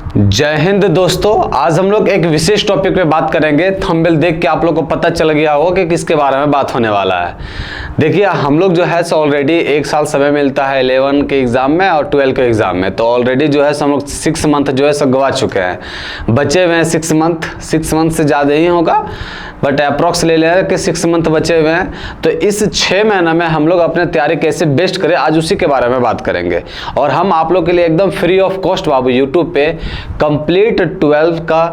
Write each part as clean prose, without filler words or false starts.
जय हिंद दोस्तों, आज हम लोग एक विशेष टॉपिक पे बात करेंगे। थंबनेल देख के आप लोग को पता चल गया होगा कि किसके बारे में बात होने वाला है। देखिए, हम लोग जो है सो ऑलरेडी एक साल समय मिलता है 11 के एग्जाम में और 12 के एग्जाम में, तो ऑलरेडी जो है सो हम लोग 6 मंथ जो है सो गवा चुके हैं। बचे हुए हैं 6 मंथ से ज़्यादा ही होगा, बट अप्रॉक्स ले लें कि 6 मंथ बचे हुए हैं। तो इस 6 महीना में हम लोग अपने तैयारी कैसे बेस्ट करें, आज उसी के बारे में बात करेंगे। और हम आप लोग के लिए एकदम free of cost Babu YouTube पे कंप्लीट 12 का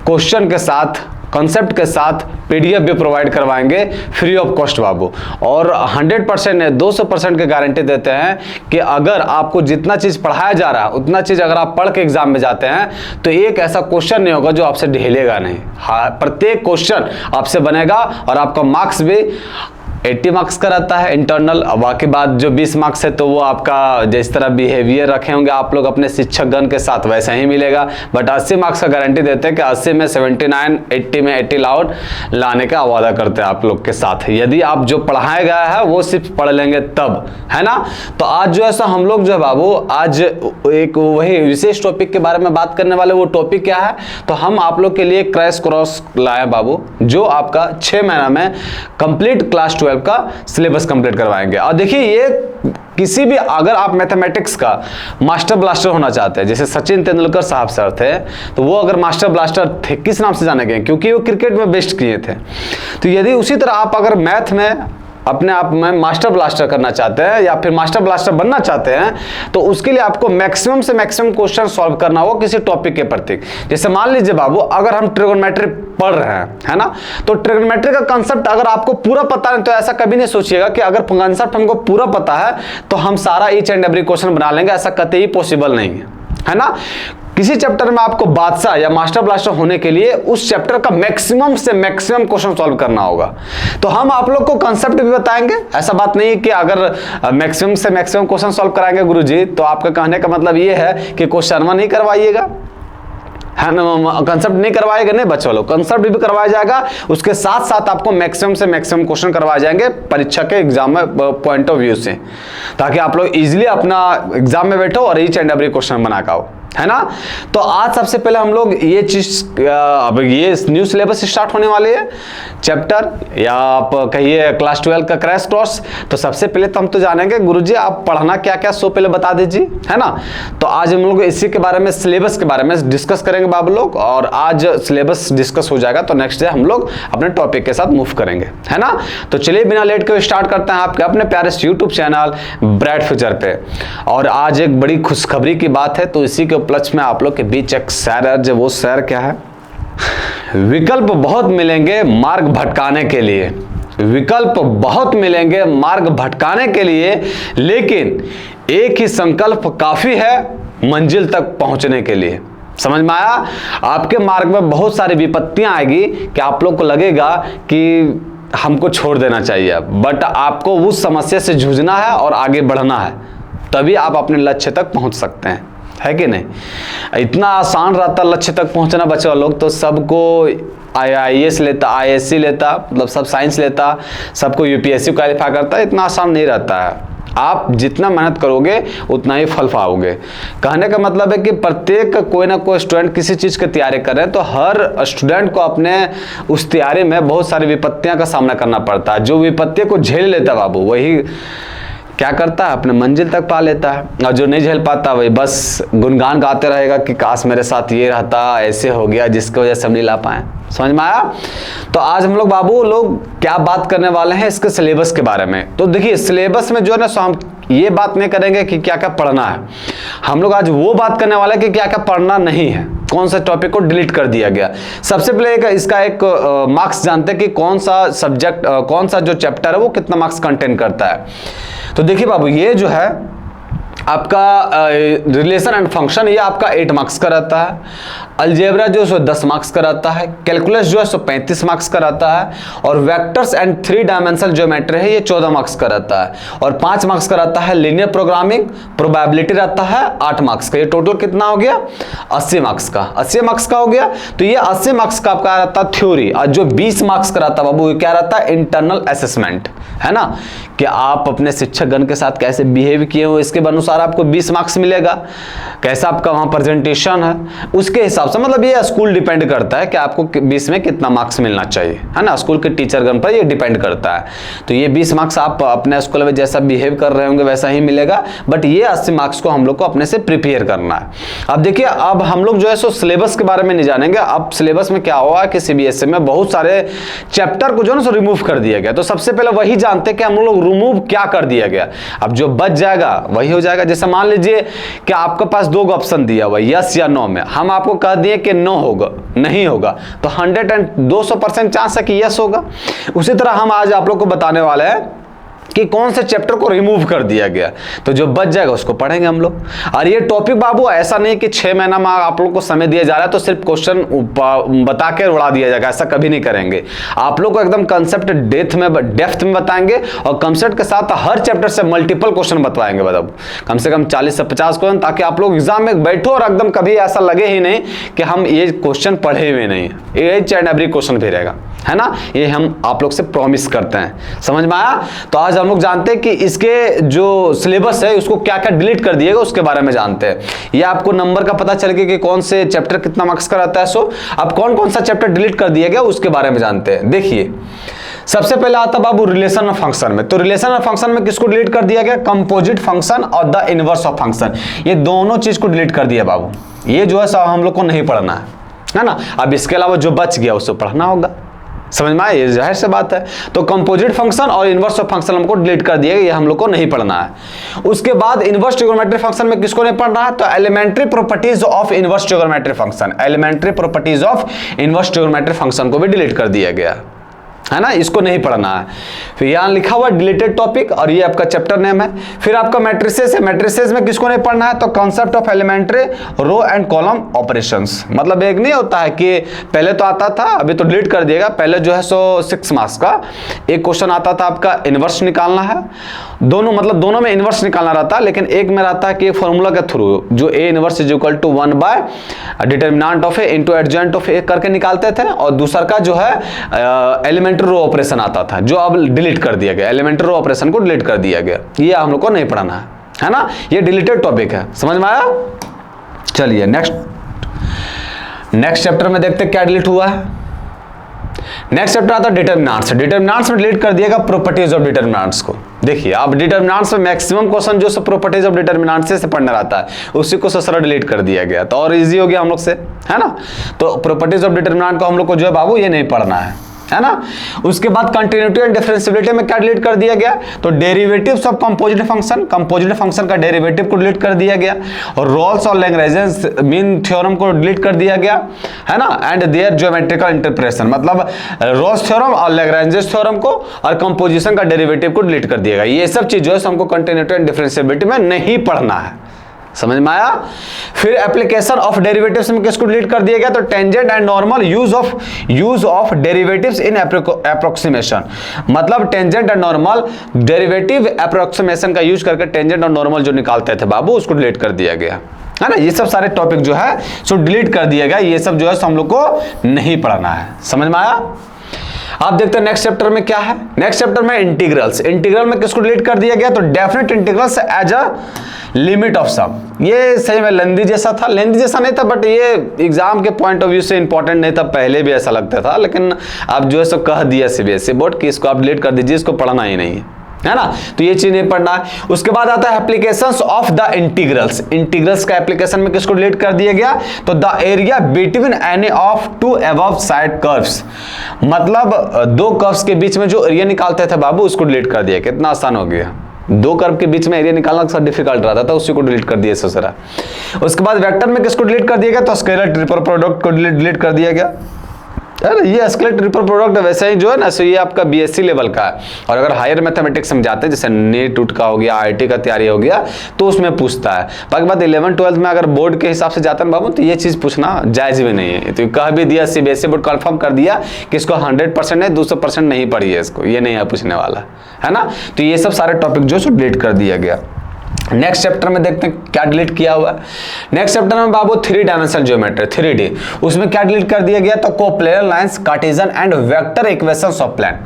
क्वेश्चन के साथ, कॉन्सेप्ट के साथ पीडीएफ भी प्रोवाइड करवाएंगे फ्री ऑफ कॉस्ट बाबू। और 100% नहीं 200% की गारंटी देते हैं कि अगर आपको जितना चीज़ पढ़ाया जा रहा है उतना चीज़ अगर आप पढ़ के एग्जाम में जाते हैं तो एक ऐसा क्वेश्चन नहीं होगा जो आपसे ढेलेगा नहीं। हाँ, प्रत्येक क्वेश्चन आपसे बनेगा और आपका मार्क्स भी 80 मार्क्स का रहता है इंटरनल। बाकी बात जो 20 मार्क्स है तो वो आपका जिस तरह बिहेवियर रखे होंगे आप लोग अपने शिक्षकगण के साथ वैसा ही मिलेगा। बट 80 मार्क्स का गारंटी देते हैं कि 80 में 79, 80 में 80 लाउड लाने का वादा करते हैं आप लोग के साथ, यदि आप जो पढ़ाया गया है वो सिर्फ पढ़ लेंगे तब, है ना। तो आज जो है सो हम लोग जो है बाबू आज एक वही विशेष टॉपिक के बारे में बात करने वाले। वो टॉपिक क्या है, तो हम आप लोग के लिए क्रैश कोर्स लाए बाबू, जो आपका 6 महीना में कंप्लीट क्लास 12 का सिलेबस कंप्लीट करवाएंगे। और देखिए, ये किसी भी अगर आप मैथमेटिक्स का मास्टर ब्लास्टर होना चाहते हैं, जैसे सचिन तेंदुलकर साहब सर थे, तो वो अगर मास्टर ब्लास्टर थे किस नाम से जाने गए, क्योंकि वो क्रिकेट में बेस्ट किए थे। तो यदि उसी तरह आप अगर मैथ में अपने आप में मास्टर ब्लास्टर करना चाहते हैं या फिर मास्टर ब्लास्टर बनना चाहते हैं, तो उसके लिए आपको मैक्सिमम से मैक्सिमम क्वेश्चन सॉल्व करना होगा किसी टॉपिक के प्रति। जैसे मान लीजिए बाबू, अगर हम ट्रिगोनोमेट्री पढ़ रहे हैं, है ना, तो ट्रिगोनोमेट्री का कंसेप्ट अगर आपको पूरा पता नहीं तो ऐसा कभी नहीं सोचिएगा कि अगर कंसेप्ट हमको पूरा पता है तो हम सारा ईच एंड एवरी क्वेश्चन बना लेंगे। ऐसा कतई पॉसिबल नहीं है ना। किसी चैप्टर में आपको बादशाह या मास्टर ब्लास्टर होने के लिए उस चैप्टर का मैक्सिमम से मैक्सिमम क्वेश्चन सॉल्व करना होगा। तो हम आप लोग को कंसेप्ट भी बताएंगे। ऐसा बात नहीं कि अगर मैक्सिमम से मैक्सिमम क्वेश्चन सॉल्व कराएंगे गुरुजी, तो आपका कहने का मतलब ये है कि क्वेश्चन नहीं करवाइएगा, है ना, कंसेप्ट नहीं करवाएगा। नहीं बच्चों लोग, कंसेप्ट भी करवाया जाएगा, उसके साथ साथ आपको मैक्सिमम से मैक्सिमम क्वेश्चन करवाए जाएंगे परीक्षा के एग्जाम में पॉइंट ऑफ व्यू से, ताकि आप लोग इजीली अपना एग्जाम में बैठो और ईच एंड एवरी क्वेश्चन बना के आओ, है ना। तो आज सबसे पहले हम लोग ये चीज, अब ये न्यू सिलेबस स्टार्ट होने वाली है चैप्टर, या आप कहिए क्लास 12 का क्रैश कोर्स। तो सबसे पहले तो हम तो जानेंगे गुरुजी आप पढ़ना क्या क्या सो पहले बता दीजिए, है ना। तो आज हम लोग इसी के बारे में, सिलेबस के बारे में डिस्कस करेंगे बाबू लोग। और आज सिलेबस डिस्कस हो जाएगा तो नेक्स्ट डे हम लोग अपने टॉपिक के साथ मूव करेंगे, है ना। तो चलिए बिना लेट के स्टार्ट करते हैं आपके अपने प्यारे यूट्यूब चैनल ब्राइट फ्यूचर पे। और आज एक बड़ी खुशखबरी की बात है, तो इसी के उपलक्ष्य में आप लोग के बीच एक सैर है। जो वो सैर क्या है, विकल्प बहुत मिलेंगे मार्ग भटकाने के लिए, विकल्प बहुत मिलेंगे मार्ग भटकाने के लिए, लेकिन एक ही संकल्प काफी है मंजिल तक पहुंचने के लिए। समझ में आया। आपके मार्ग में बहुत सारी विपत्तियां आएगी कि आप लोग को लगेगा कि हमको छोड़ देना चाहिए, बट आपको उस समस्या से जूझना है और आगे बढ़ना है, तभी आप अपने लक्ष्य तक पहुंच सकते हैं, है कि नहीं। इतना आसान रहता लक्ष्य तक पहुंचना बच्चे लोग, तो सबको IAS लेता, ISC लेता, मतलब सब साइंस लेता, सबको UPSC क्वालिफाई करता है। इतना आसान नहीं रहता है। आप जितना मेहनत करोगे उतना ही फल पाओगे। कहने का मतलब है कि प्रत्येक कोई ना कोई स्टूडेंट किसी चीज़ की तैयारी कर रहे हैं, तो हर स्टूडेंट को अपने उस तैयारी में बहुत सारी विपत्तियां का सामना करना पड़ता है। जो विपत्तियों को झेल लेता बाबू, वही क्या करता है, अपने मंजिल तक पा लेता है। और जो नहीं झेल पाता वही बस गुनगान गाते रहेगा कि काश मेरे साथ ये रहता, ऐसे हो गया, जिसकी वजह से हम नहीं ला पाए। समझ में आया। तो आज हम लोग बाबू लोग क्या बात करने वाले हैं इसके सिलेबस के बारे में। तो देखिए, सिलेबस में जो है ना, सो हम ये बात नहीं करेंगे कि क्या क्या पढ़ना है, हम लोग आज वो बात करने वाले हैं कि क्या क्या पढ़ना नहीं है, कौन सा टॉपिक को डिलीट कर दिया गया। सबसे पहले इसका एक मार्क्स जानते हैं कि कौन सा सब्जेक्ट, कौन सा जो चैप्टर है वो कितना मार्क्स कंटेन करता है। तो देखिए बाबू, ये जो है आपका रिलेशन एंड फंक्शन, ये आपका 8 मार्क्स का रहता है। अलजेब्रा जो है सो 10 मार्क्स का रहता है। कैलकुलस जो है सो 35 मार्क्स का रहता है। और वेक्टर्स एंड 3 डायमेंशनल ज्योमेट्री है, ये 14 मार्क्स का रहता है। और 5 मार्क्स का रहता है लीनियर प्रोग्रामिंग, प्रोबेबिलिटी रहता है 8 मार्क्स का। ये टोटल कितना हो गया, 80 मार्क्स का। 80 मार्क्स का हो गया। तो ये 80 मार्क्स का आपका रहता है थ्योरी, और जो 20 मार्क्स का रहता है बाबू, क्या रहता है, इंटरनल असेसमेंट, है ना, कि आप अपने शिक्षक गण के साथ कैसे बिहेव किए हो, इसके अनुसार अनुसार आपको 20 मार्क्स मिलेगा, कैसा आपका वहां प्रेजेंटेशन है उसके हिसाब से, मतलब ये स्कूल डिपेंड करता है कि आपको 20 में कितना मार्क्स मिलना चाहिए, है ना, स्कूल के टीचरगण पर ये डिपेंड करता है। तो ये 20 मार्क्स आप अपने स्कूल में जैसा बिहेव कर रहे होंगे वैसा ही मिलेगा, बट ये 80 मार्क्स को हम लोग को अपने से प्रिपेयर करना है। अब देखिए, अब हम लोग जो है सो सिलेबस के बारे में नहीं जानेंगे। अब सिलेबस में क्या हुआ कि सीबीएसई में बहुत सारे चैप्टर को जो है सो रिमूव कर दिया गया। तो सबसे पहले वही जानते हैं कि हम लोग रिमूव क्या कर दिया गया। अब जो बच जाएगा वही हो जाएगा। जैसे मान लीजिए कि आपके पास 2 ऑप्शन दिया हुआ यस या नो में, हम आपको कह दिए कि नो होगा, नहीं होगा, तो 200% चांस है कि यस होगा। उसी तरह हम आज आप लोग को बताने वाले हैं कि कौन से चैप्टर को रिमूव कर दिया गया, तो जो बच जाएगा उसको पढ़ेंगे हम लोग। और ये टॉपिक बाबू ऐसा नहीं कि 6 महीना में आप लोग को समय दिया जा रहा है तो सिर्फ क्वेश्चन बता के उड़ा दिया जाएगा, ऐसा कभी नहीं करेंगे। आप लोग को एकदम कंसेप्ट डेप्थ में बताएंगे और कंसेप्ट के साथ हर चैप्टर से मल्टीपल क्वेश्चन बताएंगे, मतलब कम से कम 40 से 50 क्वेश्चन, ताकि आप लोग एग्जाम में बैठो और एकदम कभी ऐसा लगे ही नहीं कि हम ये क्वेश्चन पढ़े हुए नहीं, एच एंड एवरी क्वेश्चन भी रहेगा, है ना। ये हम आप लोग से प्रॉमिस करते हैं, समझ में आया। तो आज हम लोग जानते हैं कि इसके जो सिलेबस है उसको क्या क्या डिलीट कर दिएगा उसके बारे में जानते हैं। ये आपको नंबर का पता चल गया कि कौन से चैप्टर कितना मार्क्स का रहता है। सो अब कौन कौन सा चैप्टर डिलीट कर दिया गया उसके बारे में जानते हैं। देखिए, सबसे पहले आता बाबू रिलेशन ऑफ फंक्शन में। तो रिलेशन ऑफ फंक्शन में किसको डिलीट कर दिया गया? कंपोजिट फंक्शन और द इनवर्स ऑफ फंक्शन, ये दोनों चीज को डिलीट कर दिया बाबू। ये जो है सब हम लोग को नहीं पढ़ना है ना। अब इसके अलावा जो बच गया उसको पढ़ना होगा, समझ में आया, ये जाहिर सी बात है। तो कंपोजिट फंक्शन और इनवर्स ऑफ फंक्शन हमको डिलीट कर दिया, ये हम लोग को नहीं पढ़ना है। उसके बाद इनवर्स ट्रिगोनोमेट्रिक फंक्शन में किसको नहीं पढ़ना है? तो elementary properties of inverse trigonometric function, elementary properties of inverse trigonometric function को भी डिलीट कर दिया गया, है ना, इसको नहीं पढ़ना है। फिर यहां लिखा हुआ डिलीटेड टॉपिक और ये आपका चैप्टर नेम है। फिर आपका मैट्रिसेस है, मैट्रिसेस में किसको नहीं पढ़ना है? तो concept of elementary row and column operations. मतलब एक नहीं होता है कि पहले तो आता था, अभी तो डिलीट कर दिएगा। पहले जो है सो 6 मार्क्स का एक क्वेश्चन आता था, आपका इनवर्स निकालना है। दोनों मतलब दोनों में इनवर्स निकालना रहता है, लेकिन एक में रहता है कि फॉर्मूला के थ्रू जो A inverse is equal to 1 by determinant of A into adjoint of A करके निकालते थे। और दूसरा का जो है एलिमेंट्री रो ऑपरेशन आता था, जो अब डिलीट कर दिया गया। एलिमेंट्री रो ऑपरेशन को डिलीट कर दिया गया, ये हम लोग को नहीं पढ़ना है ना। ये डिलीटेड टॉपिक है, समझ में आया। चलिए नेक्स्ट चैप्टर में देखते हैं क्या डिलीट हुआ है। नेक्स्ट चैप्टर आता है डिटरमिनेंट्स। डिटरमिनेंट्स में डिलीट कर दिएगा प्रॉपर्टीज ऑफ डिटरमिनेंट्स को। देखिए, अब डिटरमिनेंट्स में मैक्सिमम क्वेश्चन जो सब प्रॉपर्टीज ऑफ डिटरमिनेंट्स से पढ़ना रहता है, उसी को सारा डिलीट कर दिया गया, तो और इजी हो गया हम लोग से, है ना। तो प्रॉपर्टीज ऑफ डिटरमिनेंट को हम लोग को जो है बाबू ये नहीं पढ़ना है ना। उसके बाद कंटिन्यूटी एंड डिफरेंशिएबिलिटी में क्या डिलीट कर दिया गया? तो derivatives of composite function, composite function का डेरिवेटिव को डिलीट कर दिया गया। और रोल्स और लैग्रेंज मीन थ्योरम को डिलीट कर दिया गया, है ना। एंड देयर ज्योमेट्रिकल इंटरप्रिटेशन, मतलब रोल्स थ्योरम और लैग्रेंज थ्योरम को और कंपोजिशन का डेरिवेटिव को डिलीट कर दिया गया। ये सब चीज जो है हमको कंटिन्यूटी एंड डिफरेंशिएबिलिटी में नहीं पढ़ना है, समझ में आया। फिर एप्लीकेशन ऑफ डेरिवेटिव्स में किसको डिलीट कर दिया गया? तो tangent and normal use of derivatives in approximation, मतलब tangent and normal derivative approximation का यूज करके टेंजेंट और नॉर्मल जो निकालते थे बाबू, उसको डिलीट कर दिया गया, है ना। ये सब सारे टॉपिक जो है सो डिलीट कर दिया गया। ये सब जो है हम लोग को नहीं पढ़ना है, समझ में आया। आप देखते हैं नेक्स्ट चैप्टर में क्या है। नेक्स्ट चैप्टर में इंटीग्रल्स। इंटीग्रल में किसको डिलीट कर दिया गया? तो definite integrals as a limit of sum. ये सही में लेंदी जैसा था, लेंदी जैसा नहीं था, बट ये एग्जाम के पॉइंट ऑफ व्यू से इंपॉर्टेंट नहीं था। पहले भी ऐसा लगता था, लेकिन अब जो है सो कह दिया सीबीएसई बोर्ड कि इसको आप डिलीट कर दीजिए, इसको पढ़ना ही नहीं है ना। तो ये चीज नहीं पढ़ना है। उसके बाद आता है applications of the integrals. Integrals का एप्लीकेशन में किसको डिलीट कर दिया गया? तो the area between any of two above side curves, मतलब 2 कर्व्स के बीच में जो एरिया निकालते थे बाबू, उसको डिलीट कर दिया। कितना आसान हो गया, 2 कर्व के बीच में एरिया निकालना अक्सर डिफिकल्ट रहता था, उसी को डिलीट कर दिया ससुरा। उसके बाद वेक्टर में किसको डिलीट कर दिया गया? तो स्केलर ट्रिपल प्रोडक्ट को डिलीट कर दिया गया। अरे ये स्केलर ट्रिपल प्रोडक्ट वैसे ही जो है ना, सो ये आपका बीएससी लेवल का है। और अगर हायर मैथमेटिक्स में जाते हैं, जैसे नीट उट का हो गया, आईआईटी का तैयारी हो गया, तो उसमें पूछता है। बाकी बात 11-12 में अगर बोर्ड के हिसाब से जाता है बाबू, तो ये चीज पूछना जायज भी नहीं है। तो कह भी दिया, सीबीएसई बोर्ड कंफर्म कर दिया कि इसको 100% है, 200% नहीं पढ़ी है इसको, ये नहीं है पूछने वाला, है ना। तो ये सब सारे टॉपिक जो है डिलीट कर दिया गया। नेक्स्ट चैप्टर में देखते हैं क्या डिलीट किया हुआ है। नेक्स्ट चैप्टर में बाबू 3 डायमेंशनल ज्योमेट्री 3D, उसमें क्या डिलीट कर दिया गया? तो coplanar lines, cartesian and vector equations of plane.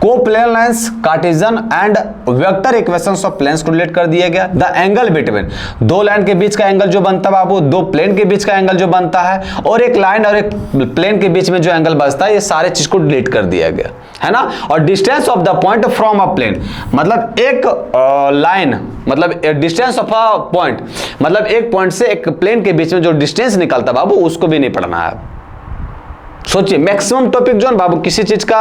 Coplanar lines, cartesian and vector equations of planes को डिलीट कर दिया गया। द एंगल बिटवीन, दो लाइन के बीच का एंगल जो बनता है बाबू, दो प्लेन के बीच का एंगल जो बनता है, और एक लाइन और एक प्लेन के बीच में जो एंगल बचता है, ये सारे चीज को डिलीट कर दिया गया, है ना। और distance of the point from a plane, मतलब एक लाइन, मतलब डिस्टेंस ऑफ अ पॉइंट, मतलब एक पॉइंट से एक प्लेन के बीच में जो डिस्टेंस निकलता बाबू, उसको भी नहीं पढ़ना है। सोचिए, मैक्सिमम टॉपिक जो है बाबू किसी चीज का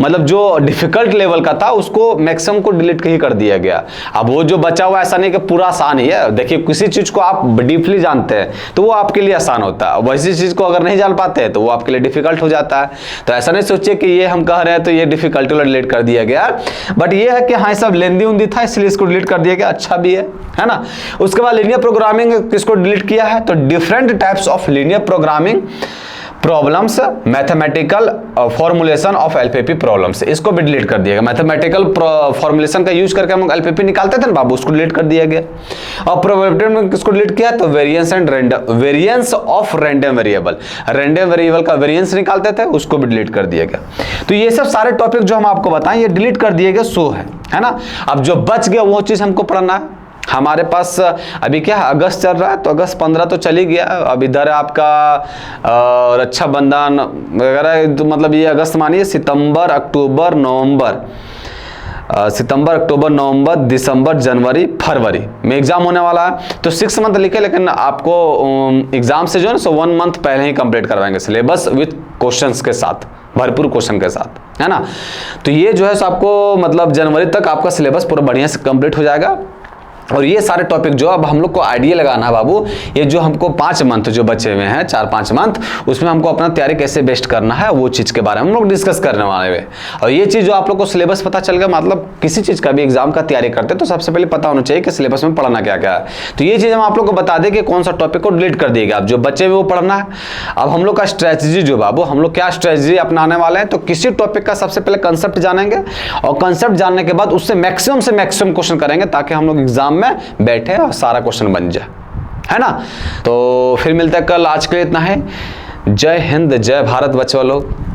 मतलब जो डिफिकल्ट लेवल का था उसको मैक्सिमम को डिलीट ही कर दिया गया। अब वो जो बचा हुआ ऐसा नहीं कि पूरा आसान ही है। देखिए, किसी चीज को आप डीपली जानते हैं तो वो आपके लिए आसान होता है, वैसी चीज को अगर नहीं जान पाते हैं तो वो आपके लिए डिफिकल्ट हो जाता है। तो ऐसा नहीं सोचिए कि ये हम कह रहे हैं तो ये डिफिकल्टी वाला डिलीट कर दिया गया, बट ये है कि हाँ सब लेंदी उंदी था इसलिए इसको डिलीट कर दिया गया, अच्छा भी है ना। उसके बाद लीनियर प्रोग्रामिंग किसको डिलीट किया है, तो different types of linear programming problems, mathematical formulation of LPP problems, इसको भी डिलीट कर दिया गया। मैथमेटिकल फॉर्मुलेशन का यूज करके हम एलपीपी निकालते थे ना बाबू, उसको डिलीट कर दिया गया। और प्रोबेबिलिटी में किसको डिलीट किया, तो variance and variance of random variable, random variable का वेरिएंस निकालते थे, उसको भी डिलीट कर दिया गया। तो ये सब सारे टॉपिक जो हम आपको बताएं ये डिलीट कर दिए गए, सो है ना। अब जो बच गया वो चीज हमको पढ़ना है। हमारे पास अभी क्या अगस्त चल रहा है, तो अगस्त 15 तो चली गया। अब इधर आपका रक्षाबंधन वगैरह, तो मतलब ये अगस्त मानिए, सितंबर अक्टूबर नवंबर, सितंबर अक्टूबर नवंबर दिसंबर जनवरी फरवरी में एग्जाम होने वाला है। तो 6 मंथ लिखे, लेकिन आपको एग्जाम से जो है ना 1 मंथ पहले ही कंप्लीट करवाएंगे सिलेबस विथ क्वेश्चंस के साथ, भरपूर क्वेश्चन के साथ, है ना। तो ये जो है सो आपको मतलब जनवरी तक आपका सिलेबस पूरा बढ़िया से कंप्लीट हो जाएगा। और ये सारे टॉपिक जो अब हम लोग को आइडिया लगाना है बाबू, ये जो हमको 5 मंथ जो बचे हुए हैं, 4-5 मंथ, उसमें हमको अपना तैयारी कैसे बेस्ट करना है वो चीज़ के बारे में हम लोग डिस्कस करने वाले हैं। और ये चीज़ जो आप लोग को सिलेबस पता चल गया, मतलब किसी चीज़ का भी एग्जाम का तैयारी करते हैं तो सबसे पहले पता होना चाहिए कि सिलेबस में पढ़ना क्या क्या है। तो ये चीज़ हम आप लोग को बता दें कि कौन सा टॉपिक को डिलीट कर दिएगा, अब जो बचे हुए वो पढ़ना है। अब हम लोग का स्ट्रेटजी जो बाबू, हम लोग क्या स्ट्रेटजी अपनाने वाले हैं, तो किसी टॉपिक का सबसे पहले कंसेप्ट जानेंगे, और कंसेप्ट जानने के बाद उससे मैक्सिमम क्वेश्चन करेंगे ताकि हम लोग एग्जाम में बैठे और सारा क्वेश्चन बन जाए, है ना। तो फिर मिलते हैं कल, आज के लिए इतना है। जय हिंद, जय भारत बच्चों लोग।